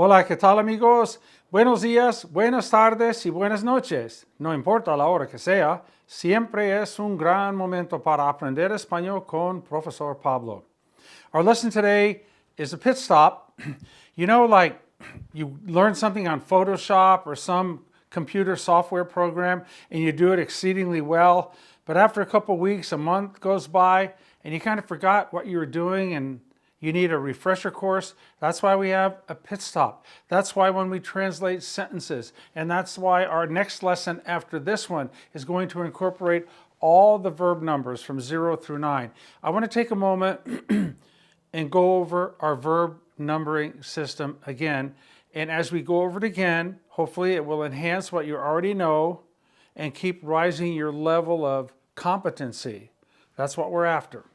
Hola, ¿qué tal amigos? Buenos días, buenas tardes y buenas noches. No importa la hora que sea, siempre es un gran momento para aprender español con Profesor Pablo. Our lesson today is a pit stop. You know, like you learn something on Photoshop or some computer software program and you do it exceedingly well, but after a couple weeks, a month goes by and you kind of forgot what you were doing and you need a refresher course. That's why we have a pit stop. That's why when we translate sentences, and that's why our next lesson after this one is going to incorporate all the verb numbers from 0 through 9. I want to take a moment and go over our verb numbering system again. And as we go over it again, hopefully it will enhance what you already know and keep rising your level of competency. That's what we're after.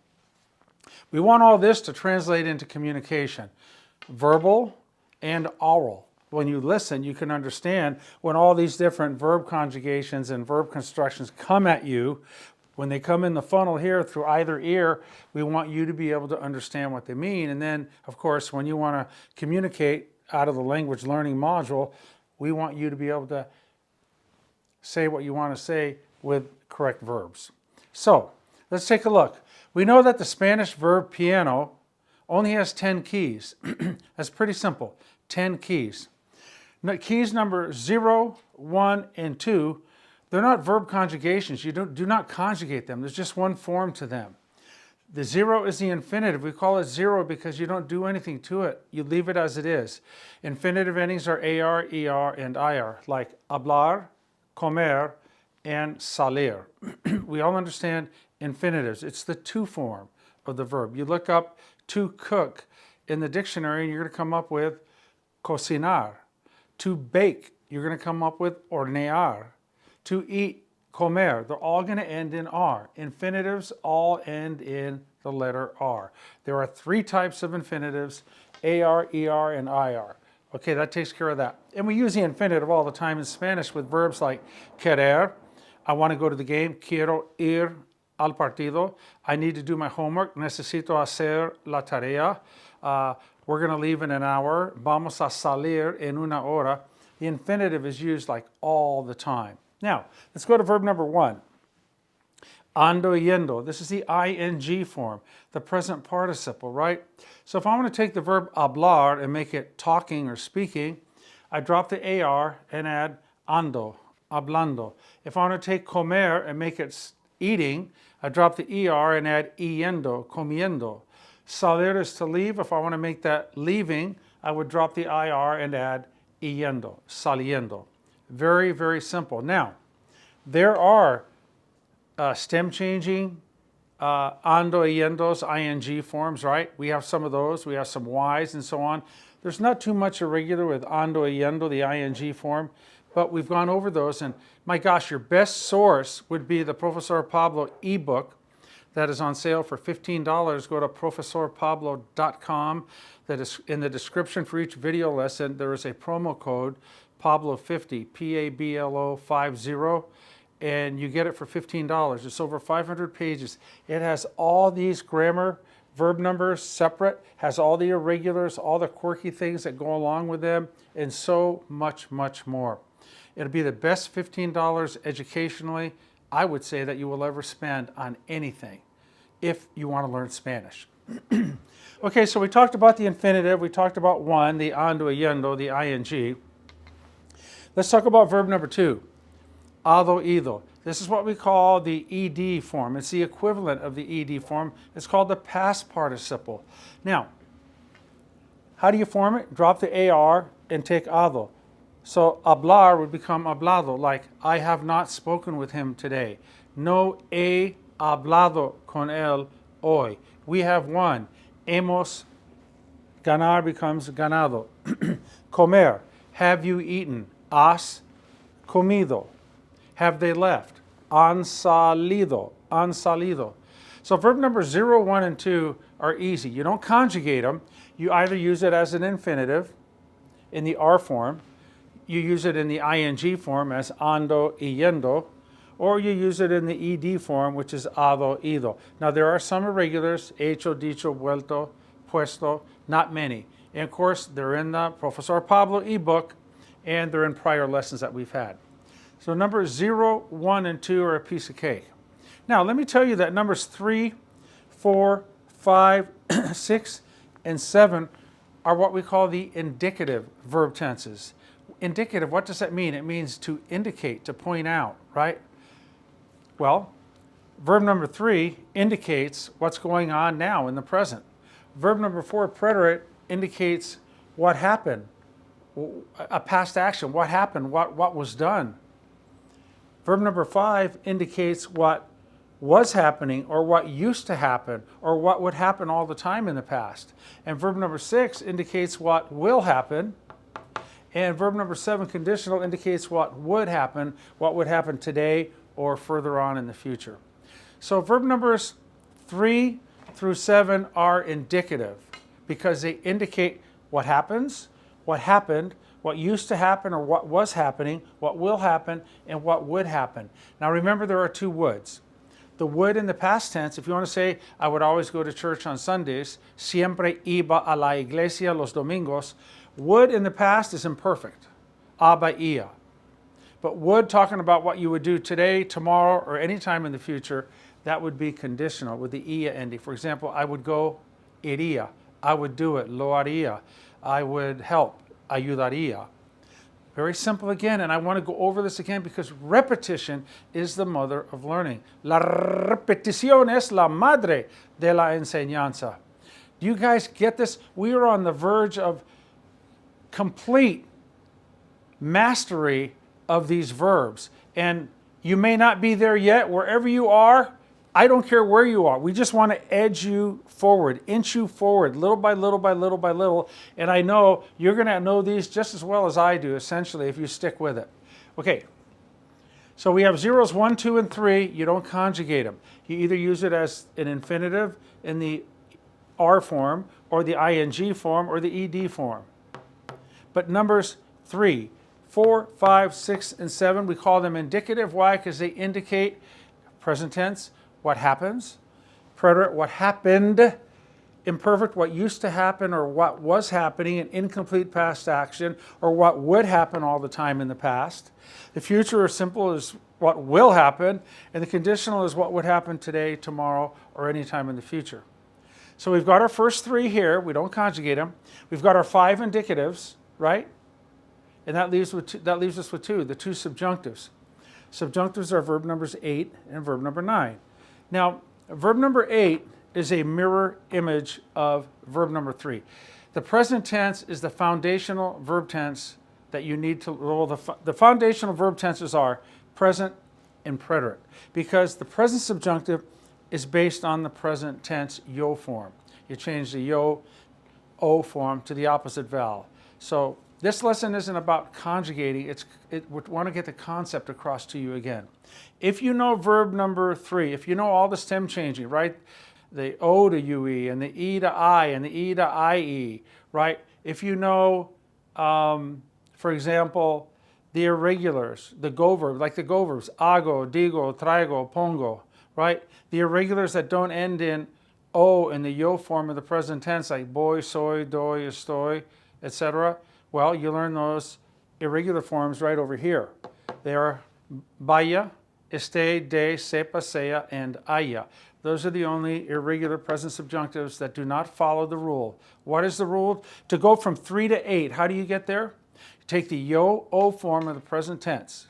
We want all this to translate into communication, verbal and oral. When you listen, you can understand when all these different verb conjugations and verb constructions come at you. When they come in the funnel here through either ear, we want you to be able to understand what they mean. And then, of course, when you want to communicate out of the language learning module, we want you to be able to say what you want to say with correct verbs. So, let's take a look. We know that the Spanish verb piano only has 10 keys. That's pretty simple, 10 keys. Now, keys number 0, 1, and 2, they're not verb conjugations. You do not conjugate them. There's just one form to them. The 0 is the infinitive. We call it 0 because you don't do anything to it. You leave it as it is. Infinitive endings are AR, ER, and IR, like hablar, comer, and salir. We all understand infinitives. It's the to form of the verb. You look up to cook in the dictionary and you're going to come up with cocinar. To bake, you're going to come up with hornear. To eat, comer. They're all going to end in R. Infinitives all end in the letter R. There are 3 types of infinitives, AR, ER, and IR. Okay, that takes care of that. And we use the infinitive all the time in Spanish with verbs like querer. I want to go to the game. Quiero ir al partido. I need to do my homework. Necesito hacer la tarea. We're going to leave in an hour. Vamos a salir en una hora. The infinitive is used like all the time. Now, let's go to verb number 1. Ando yendo. This is the ing form, the present participle, right? So if I want to take the verb hablar and make it talking or speaking, I drop the AR and add ando, hablando. If I want to take comer and make it eating, I drop the ER and add yendo, comiendo. Salir is to leave. If I want to make that leaving, I would drop the IR and add yendo, saliendo. Very, very simple. Now, there are stem changing, ando, yendos, ing forms, right? We have some of those. We have some Ys and so on. There's not too much irregular with ando, yendo, the ing form, but we've gone over those. And my gosh, your best source would be the Profesor Pablo ebook that is on sale for $15. Go to profesorpablo.com. That is in the description for each video lesson. There is a promo code, Pablo50, Pablo 50, and you get it for $15. It's over 500 pages. It has all these grammar, verb numbers separate, has all the irregulars, all the quirky things that go along with them, and so much, much more. It'll be the best $15 educationally, I would say, that you will ever spend on anything if you want to learn Spanish. Okay, so we talked about the infinitive. We talked about 1, the ando, yendo, the ing. Let's talk about verb number 2, hado, ido. This is what we call the ed form. It's the equivalent of the ed form. It's called the past participle. Now, how do you form it? Drop the AR and take hado. So hablar would become hablado, like I have not spoken with him today. No he hablado con él hoy. We have won. Hemos, ganar becomes ganado. Comer, have you eaten? Has comido. Have they left? Han salido, han salido. So verb numbers 0, 1, and 2 are easy. You don't conjugate them. You either use it as an infinitive in the R form, you use it in the ing form as ando, yendo, or you use it in the ed form, which is hado, ido. Now there are some irregulars, hecho, dicho, vuelto, puesto, not many. And of course, they're in the Profesor Pablo ebook, and they're in prior lessons that we've had. So numbers 0, 1, and 2 are a piece of cake. Now, let me tell you that numbers 3, 4, 5, 6, and 7 are what we call the indicative verb tenses. Indicative, what does that mean? It means to indicate, to point out, right? Well, verb number 3 indicates what's going on now in the present. Verb number 4, preterite, indicates what happened, a past action, what happened, what was done. Verb number 5 indicates what was happening or what used to happen or what would happen all the time in the past. And verb number 6 indicates what will happen. And verb number 7, conditional, indicates what would happen today or further on in the future. So verb numbers 3 through 7 are indicative because they indicate what happens, what happened, what used to happen or what was happening, what will happen, and what would happen. Now remember, there are two woulds. The would in the past tense, if you want to say, I would always go to church on Sundays, siempre iba a la iglesia los domingos, would in the past is imperfect, aba ia. But would, talking about what you would do today, tomorrow, or any time in the future, that would be conditional with the ia ending. For example, I would go, iría. I would do it, lo haría. I would help, ayudaría. Very simple again, and I want to go over this again because repetition is the mother of learning. La repetición es la madre de la enseñanza. Do you guys get this? We are on the verge of complete mastery of these verbs. And you may not be there yet. Wherever you are, I don't care where you are. We just want to edge you forward, inch you forward, little by little by little by little. And I know you're going to know these just as well as I do, essentially, if you stick with it. Okay, so we have zeros 1, 2, and 3. You don't conjugate them. You either use it as an infinitive in the R form, or the ing form, or the ed form. But numbers 3, 4, 5, 6, and 7, we call them indicative. Why? Because they indicate present tense, what happens, preterite, what happened, imperfect, what used to happen or what was happening, an incomplete past action, or what would happen all the time in the past. The future is simple as what will happen, and the conditional is what would happen today, tomorrow, or any time in the future. So we've got our first 3 here. We don't conjugate them. We've got our 5 indicatives, right? And that leaves us with 2, the 2 subjunctives. Subjunctives are verb numbers 8 and verb number 9. Now, verb number 8 is a mirror image of verb number 3. The present tense is the foundational verb tense that you need to, well, the foundational verb tenses are present and preterite, because the present subjunctive is based on the present tense yo form. You change the yo, o form to the opposite vowel. So this lesson isn't about conjugating. We want to get the concept across to you again. If you know verb number 3, if you know all the stem changing, right? The O to UE and the E to I and the E to IE, right? If you know, for example, the irregulars, the go verbs, like the go verbs, hago, digo, traigo, pongo, right? The irregulars that don't end in O in the yo form of the present tense, like voy, soy, doy, estoy, etc. Well, you learn those irregular forms right over here. They are vaya, esté, de, sepa, sea, and haya. Those are the only irregular present subjunctives that do not follow the rule. What is the rule? To go from 3 to 8, how do you get there? You take the yo, o form of the present tense.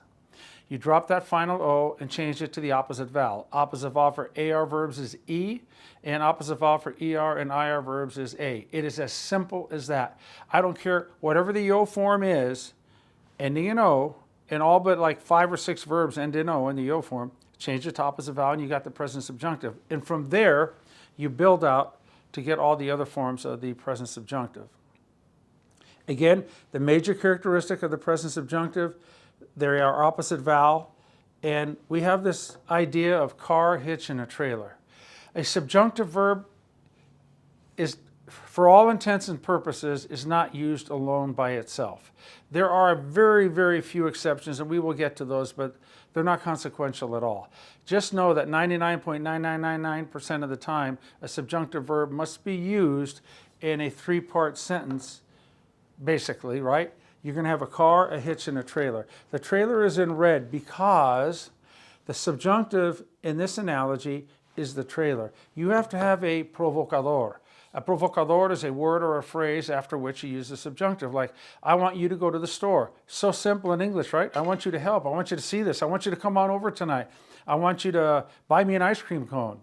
You drop that final O and change it to the opposite vowel. Opposite vowel for AR verbs is E, and opposite vowel for ER and IR verbs is A. It is as simple as that. I don't care, whatever the yo form is, ending in O, and all but like 5 or 6 verbs end in O in the yo form, change it to opposite vowel and you got the present subjunctive. And from there, you build out to get all the other forms of the present subjunctive. Again, the major characteristic of the present subjunctive, they are opposite vowel, and we have this idea of car, hitch, and a trailer. A subjunctive verb is, for all intents and purposes, is not used alone by itself. There are very, very few exceptions, and we will get to those, but they're not consequential at all. Just know that 99.9999% of the time, a subjunctive verb must be used in a three-part sentence, basically, right? You're going to have a car, a hitch, and a trailer. The trailer is in red because the subjunctive in this analogy is the trailer. You have to have a provocador. A provocador is a word or a phrase after which you use the subjunctive, like, I want you to go to the store. So simple in English, right? I want you to help. I want you to see this. I want you to come on over tonight. I want you to buy me an ice cream cone.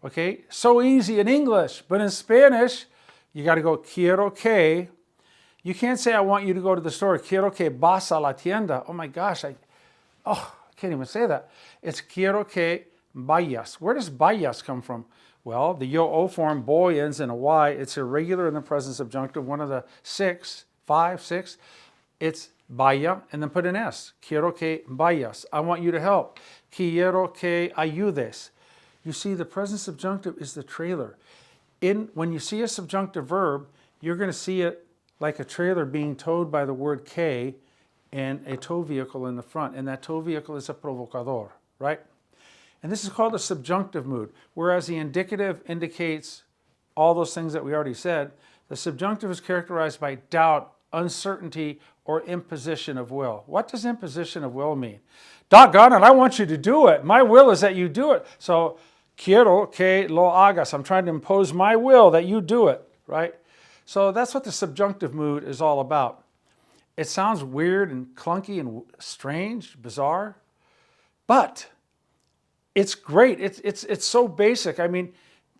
Okay? So easy in English, but in Spanish, you got to go quiero que. You can't say, I want you to go to the store. Quiero que vas a la tienda. Oh my gosh, I can't even say that. It's quiero que vayas. Where does vayas come from? Well, the yo-o form, boy, ends in a y. It's irregular in the present subjunctive, one of the five, six. It's vaya, and then put an S. Quiero que vayas. I want you to help. Quiero que ayudes. You see, the present subjunctive is the trailer. When you see a subjunctive verb, you're going to see it like a trailer being towed by the word que and a tow vehicle in the front. And that tow vehicle is a provocador, right? And this is called a subjunctive mood, whereas the indicative indicates all those things that we already said. The subjunctive is characterized by doubt, uncertainty, or imposition of will. What does imposition of will mean? Doggone it, I want you to do it. My will is that you do it. So, quiero que lo hagas. I'm trying to impose my will that you do it, right? So that's what the subjunctive mood is all about. It sounds weird and clunky and strange, bizarre, but it's great. It's so basic. I mean,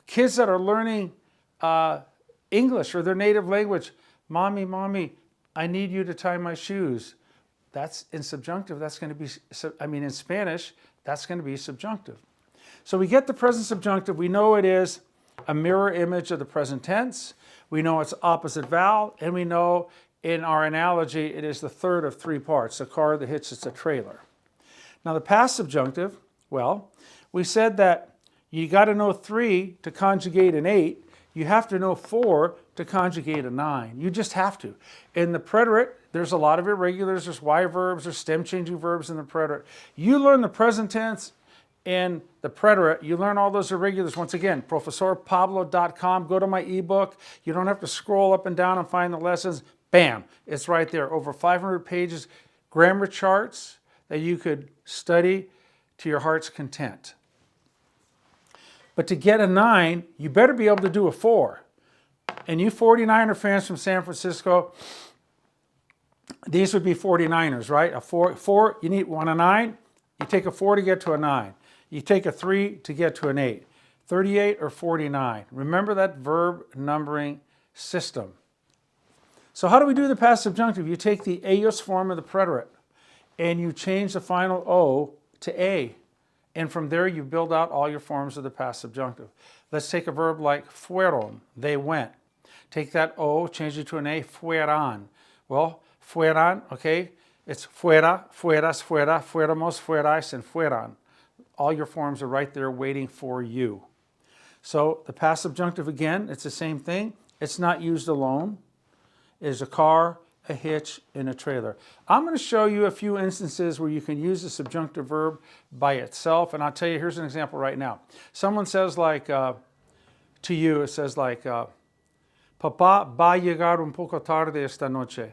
kids that are learning English or their native language, mommy, I need you to tie my shoes. That's in subjunctive. That's going to be, in Spanish, that's going to be subjunctive. So we get the present subjunctive. We know it is a mirror image of the present tense. We know it's opposite vowel, and we know in our analogy it is the third of three parts: the car, the hitch, it's a trailer. Now the past subjunctive, well, we said that you got to know 3 to conjugate an 8. You have to know 4 to conjugate a 9. You just have to. In the preterite, there's a lot of irregulars. There's Y verbs, there's stem-changing verbs in the preterite. You learn the present tense in the preterite. You learn all those irregulars. Once again, profesorpablo.com. Go to my ebook. You don't have to scroll up and down and find the lessons. Bam, it's right there. Over 500 pages, grammar charts that you could study to your heart's content. But to get a 9, you better be able to do a 4. And you 49er fans from San Francisco, these would be 49ers, right? A 4, you need a 9. You take a 4 to get to a 9. You take a 3 to get to an 8. 38 or 49. Remember that verb numbering system. So how do we do the past subjunctive? You take the ellos form of the preterite and you change the final O to A. And from there you build out all your forms of the past subjunctive. Let's take a verb like fueron, they went. Take that O, change it to an A, fueran. Well, fueran, okay, it's fuera, fueras, fuera, fuéramos, fuerais, and fueran. All your forms are right there waiting for you. So the past subjunctive, again, it's the same thing. It's not used alone. It's a car, a hitch, and a trailer. I'm going to show you a few instances where you can use the subjunctive verb by itself, and I'll tell you, here's an example right now. Someone says like, to you, it says like, Papá va a llegar un poco tarde esta noche.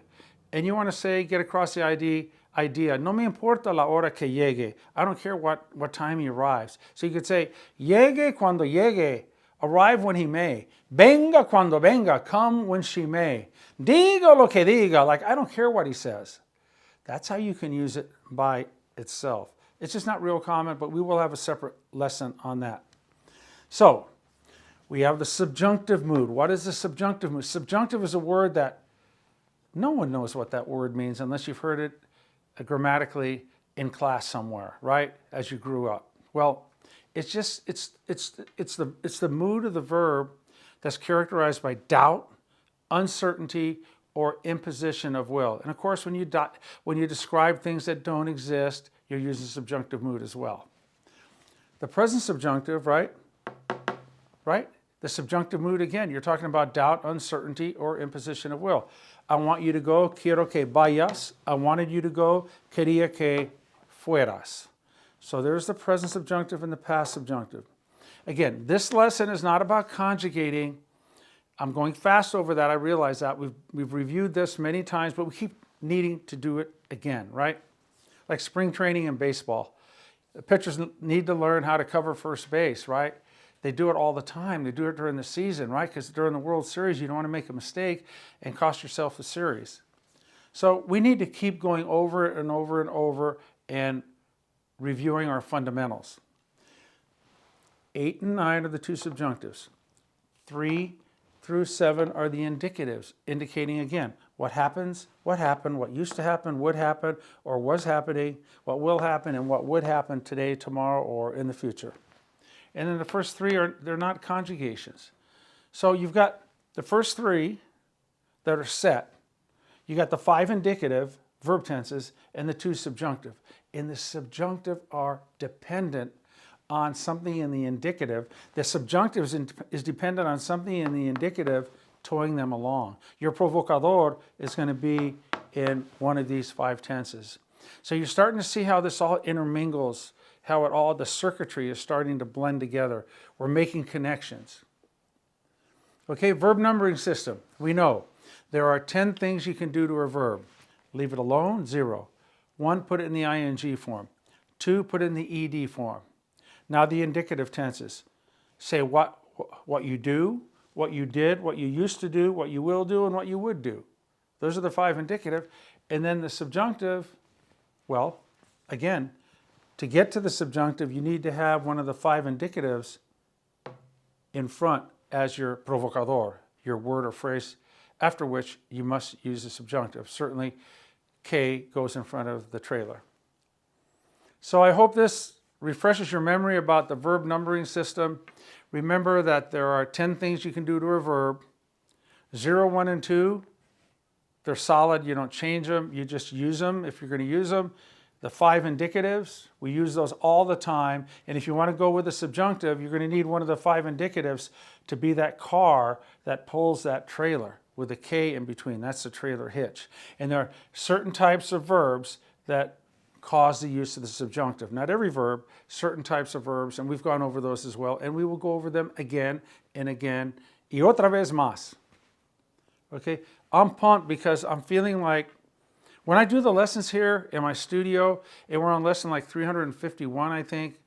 And you want to say, get across the idea, no me importa la hora que llegue. I don't care what time he arrives. So you could say, llegue cuando llegue, arrive when he may. Venga cuando venga, come when she may. Diga lo que diga, like I don't care what he says. That's how you can use it by itself. It's just not real common, but we will have a separate lesson on that. So, we have the subjunctive mood. What is the subjunctive mood? Subjunctive is a word that no one knows what that word means unless you've heard it grammatically in class somewhere, right? As you grew up. Well, it's the mood of the verb that's characterized by doubt, uncertainty, or imposition of will. And of course, when you describe things that don't exist, you're using subjunctive mood as well. The present subjunctive, right? The subjunctive mood, again, you're talking about doubt, uncertainty, or imposition of will. I want you to go, quiero que vayas. I wanted you to go, quería que fueras. So there's the present subjunctive and the past subjunctive. Again, this lesson is not about conjugating I'm going fast over that. I realize that. We've reviewed this many times, but we keep needing to do it again, right? Like spring training in baseball. The pitchers need to learn how to cover first base, right? They do it all the time. They do it during the season, right? Because during the World Series, you don't want to make a mistake and cost yourself the series. So we need to keep going over it and over and over and reviewing our fundamentals. 8 and 9 are the two subjunctives. 3 through 7 are the indicatives, indicating again what happens, what happened, what used to happen, would happen, or was happening, what will happen, and what would happen today, tomorrow, or in the future. And then the first 3 they're not conjugations. So you've got the first 3 that are set. You got the 5 indicative verb tenses and the 2 subjunctive. And the subjunctive are dependent on something in the indicative. The subjunctive is dependent on something in the indicative towing them along. Your provocador is going to be in one of these 5 tenses. So you're starting to see how this all intermingles, how the circuitry is starting to blend together. We're making connections. Okay, verb numbering system. We know there are 10 things you can do to a verb. Leave it alone, 0. 1, put it in the ing form. 2, put it in the ed form. Now the indicative tenses. Say what you do, what you did, what you used to do, what you will do, and what you would do. Those are the 5 indicative. And then the subjunctive, well, again, to get to the subjunctive, you need to have one of the 5 indicatives in front as your provocador, your word or phrase, after which you must use the subjunctive. Certainly, K goes in front of the trailer. So I hope this refreshes your memory about the verb numbering system. Remember that there are 10 things you can do to a verb. 0, 1, and 2, they're solid. You don't change them. You just use them if you're going to use them. The 5 indicatives, we use those all the time. And if you want to go with a subjunctive, you're going to need one of the 5 indicatives to be that car that pulls that trailer with a K in between. That's the trailer hitch. And there are certain types of verbs that cause the use of the subjunctive. Not every verb, certain types of verbs, and we've gone over those as well, and we will go over them again and again, y otra vez más. Okay, I'm pumped because I'm feeling like when I do the lessons here in my studio, and we're on lesson like 351, I think,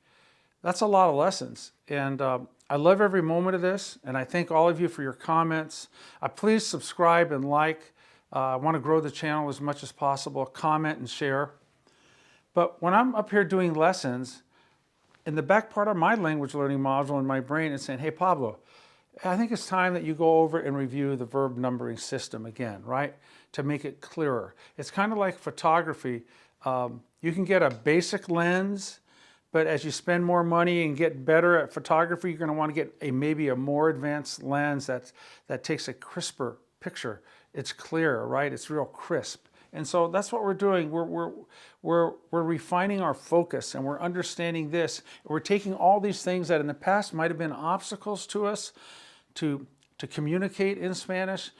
that's a lot of lessons. And I love every moment of this, and I thank all of you for your comments. Please subscribe and like. I want to grow the channel as much as possible. Comment and share. But when I'm up here doing lessons, in the back part of my language learning module in my brain, it's saying, hey, Pablo, I think it's time that you go over and review the verb numbering system again, right? To make it clearer. It's kind of like photography. You can get a basic lens, but as you spend more money and get better at photography, you're going to want to get maybe a more advanced lens that takes a crisper picture. It's clear, right? It's real crisp. And so that's what we're doing. We're refining our focus, and we're understanding this. We're taking all these things that in the past might have been obstacles to us to communicate in Spanish,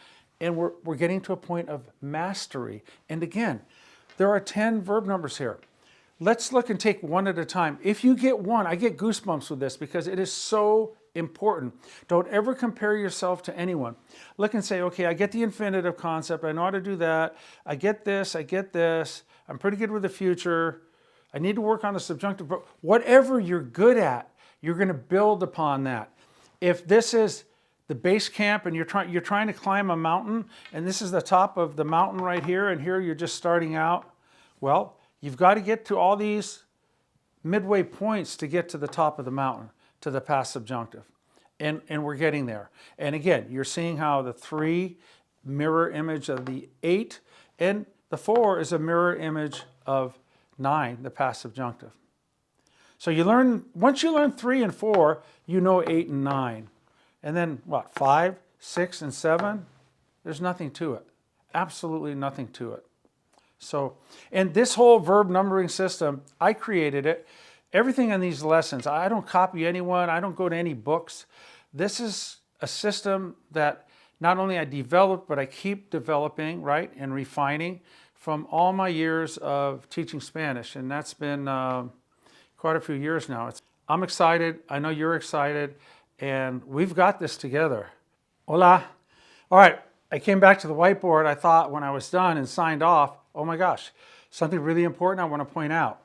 and we're getting to a point of mastery. And again, there are 10 verb numbers here. Let's look and take one at a time. If you get one, I get goosebumps with this because it is so important. Don't ever compare yourself to anyone. Look and say, okay, I get the infinitive concept. I know how to do that. I get this. I get this. I'm pretty good with the future. I need to work on the subjunctive. But whatever you're good at, you're going to build upon that. If this is the base camp and you're trying to climb a mountain, and this is the top of the mountain right here, and here you're just starting out, well, you've got to get to all these midway points to get to the top of the mountain, to the past subjunctive. And we're getting there. And again, you're seeing how the 3 mirror image of the 8, and the 4 is a mirror image of 9, the past subjunctive. So once you learn 3 and 4, you know 8 and 9. And then what, 5, 6, and 7? There's nothing to it. Absolutely nothing to it. So, and this whole verb numbering system, I created it. Everything in these lessons, I don't copy anyone. I don't go to any books. This is a system that not only I developed, but I keep developing, right, and refining from all my years of teaching Spanish. And that's been quite a few years now. I'm excited. I know you're excited. And we've got this together. Hola. All right, I came back to the whiteboard. I thought when I was done and signed off, oh my gosh, something really important I want to point out.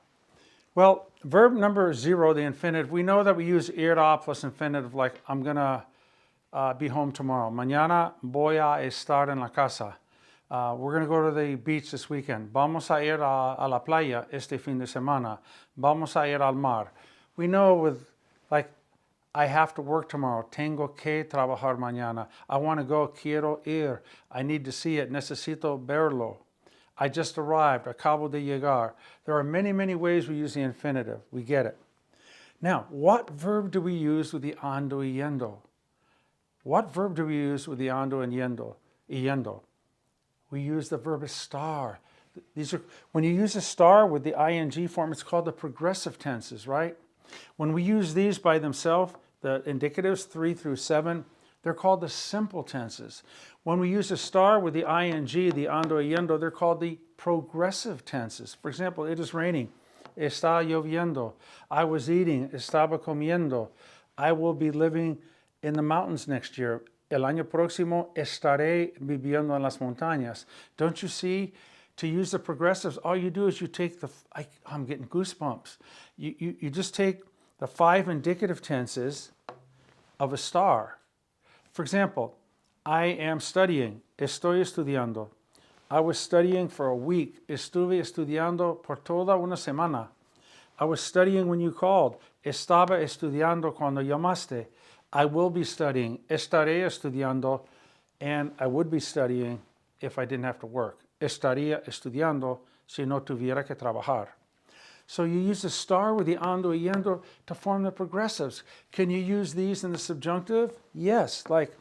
Well, verb number 0, the infinitive, we know that we use irá plus infinitive, like I'm going to be home tomorrow. Mañana voy a estar en la casa. We're going to go to the beach this weekend. Vamos a ir a la playa este fin de semana. Vamos a ir al mar. We know with, like, I have to work tomorrow. Tengo que trabajar mañana. I want to go. Quiero ir. I need to see it. Necesito verlo. I just arrived. Acabo de llegar. There are many, many ways we use the infinitive. We get it. Now, what verb do we use with the ando y yendo? What verb do we use with the ando and yendo? We use the verb estar. These are, when you use estar with the ing form, it's called the progressive tenses, right? When we use these by themselves, the indicatives 3 through 7, they're called the simple tenses. When we use estar with the ing, the ando y yendo, they're called the progressive tenses. For example, it is raining. Está lloviendo. I was eating. Estaba comiendo. I will be living in the mountains next year. El año próximo estaré viviendo en las montañas. Don't you see? To use the progressives, all you do is you take the, I'm getting goosebumps. You just take the 5 indicative tenses of estar. For example, I am studying. Estoy estudiando. I was studying for a week. Estuve estudiando por toda una semana. I was studying when you called. Estaba estudiando cuando llamaste. I will be studying. Estaré estudiando. And I would be studying if I didn't have to work. Estaría estudiando si no tuviera que trabajar. So you use the star with the ando y yendo to form the progressives. Can you use these in the subjunctive? Yes, like,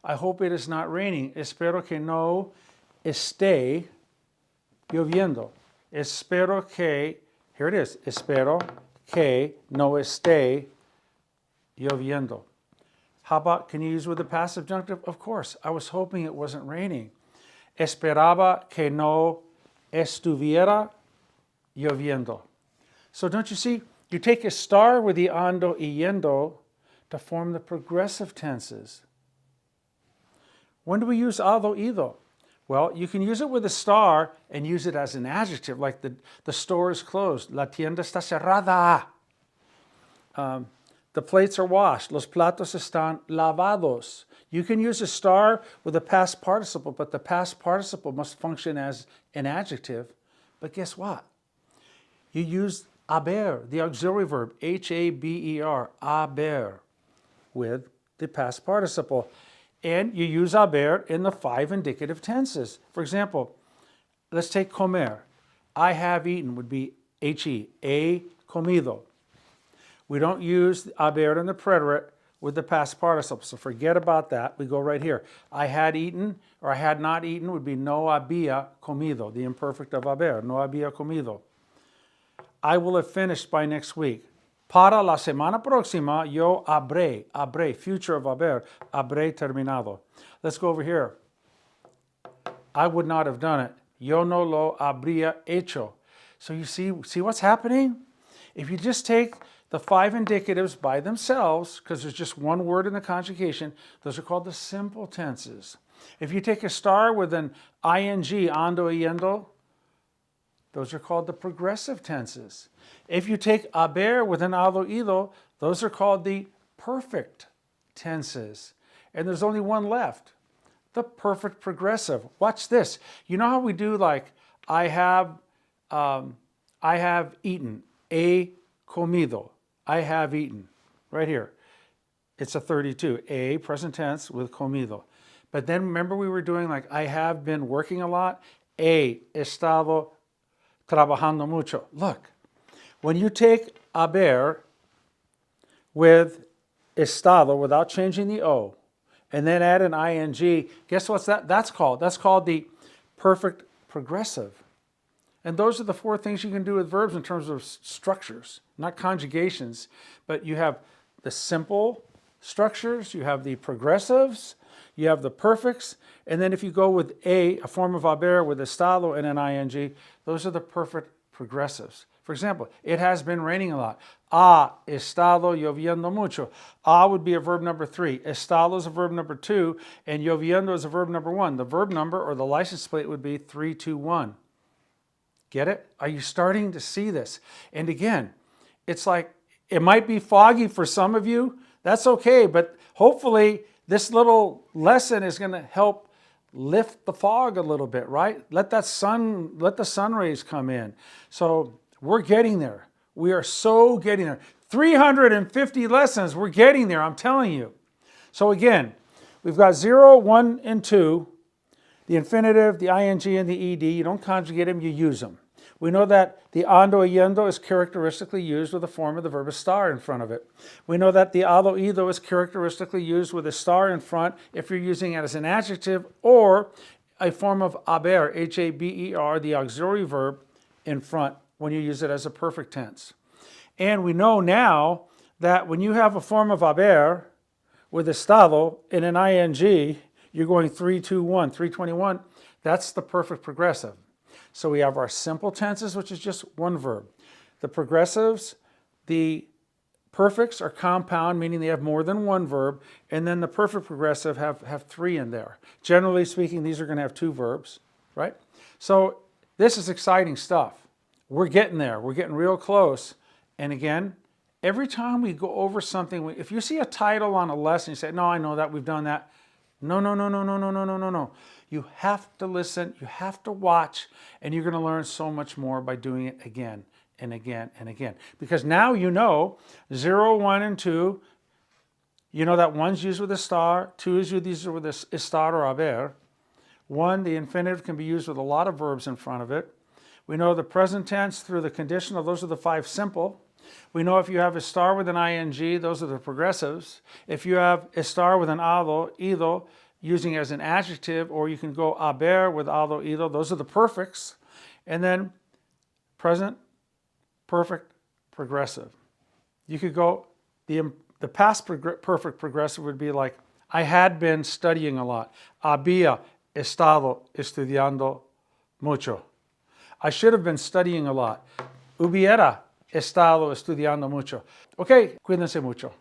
I hope it is not raining. Espero que no esté lloviendo. Espero que, here it is, espero que no esté lloviendo. How about, can you use with the past subjunctive? Of course, I was hoping it wasn't raining. Esperaba que no estuviera lloviendo. So don't you see, you take a star with the ando y yendo to form the progressive tenses. When do we use ado, ido? Well, you can use it with a star and use it as an adjective, like the store is closed. La tienda está cerrada. The plates are washed. Los platos están lavados. You can use a star with a past participle, but the past participle must function as an adjective. But guess what? You use haber, the auxiliary verb, H-A-B-E-R, haber, with the past participle. And you use haber in the 5 indicative tenses. For example, let's take comer. I have eaten would be H-E, he comido. We don't use haber in the preterite with the past participle, so forget about that. We go right here. I had eaten, or I had not eaten would be no había comido, the imperfect of haber, no había comido. I will have finished by next week. Para la semana próxima, yo habré, future of haber, habré terminado. Let's go over here. I would not have done it. Yo no lo habría hecho. So you see what's happening? If you just take the 5 indicatives by themselves, because there's just one word in the conjugation, those are called the simple tenses. If you take a star with an ing, ando y yendo, those are called the progressive tenses. If you take haber with an ado ido, those are called the perfect tenses. And there's only one left, the perfect progressive. Watch this. You know how we do like, I have eaten, he comido. I have eaten, right here. It's a 32, a present tense with comido. But then remember we were doing like, I have been working a lot, he estado trabajando mucho. Look, when you take haber with estado without changing the O, and then add an ing, guess what's that's called? That's called the perfect progressive. And those are the 4 things you can do with verbs in terms of structures, not conjugations, but you have the simple structures, you have the progressives, you have the perfects, and then if you go with a form of haber with estado and an ing, those are the perfect progressives. For example, it has been raining a lot. Ha estado lloviendo mucho. Ha would be a verb number 3. Estado is a verb number 2. And lloviendo is a verb number 1. The verb number or the license plate would be 321. Get it? Are you starting to see this? And again, it's like, it might be foggy for some of you. That's okay. But hopefully this little lesson is going to help lift the fog a little bit, right? Let the sun rays come in. So we're getting there. We are so getting there. 350 lessons, we're getting there, I'm telling you. So again, we've got 0, 1, and 2, the infinitive, the ing, and the ed. You don't conjugate them, you use them. We know that the ando yendo is characteristically used with a form of the verb estar in front of it. We know that the ado ido is characteristically used with a star in front if you're using it as an adjective or a form of haber, H-A-B-E-R, the auxiliary verb in front when you use it as a perfect tense. And we know now that when you have a form of haber with estado in an ing, you're going 3-2-1, 321. That's the perfect progressive. So we have our simple tenses, which is just one verb. The progressives, the perfects are compound, meaning they have more than one verb, and then the perfect progressive have 3 in there. Generally speaking, these are going to have 2 verbs, right? So this is exciting stuff. We're getting there. We're getting real close. And again, every time we go over something, if you see a title on a lesson, you say, no, I know that, we've done that. No. You have to listen, you have to watch, and you're going to learn so much more by doing it again and again and again. Because now you know 0, 1, and 2, you know that 1's used with a star, 2 is used with a estar or haber. 1, the infinitive, can be used with a lot of verbs in front of it. We know the present tense through the conditional, those are the 5 simple. We know if you have a star with an ing, those are the progressives. If you have a star with an ado, ido, using it as an adjective, or you can go haber with ado, ido, those are the perfects. And then present, perfect, progressive. You could go, the past perfect progressive would be like, I had been studying a lot. Había estado estudiando mucho. I should have been studying a lot. Hubiera estado estudiando mucho. Okay, cuídense mucho.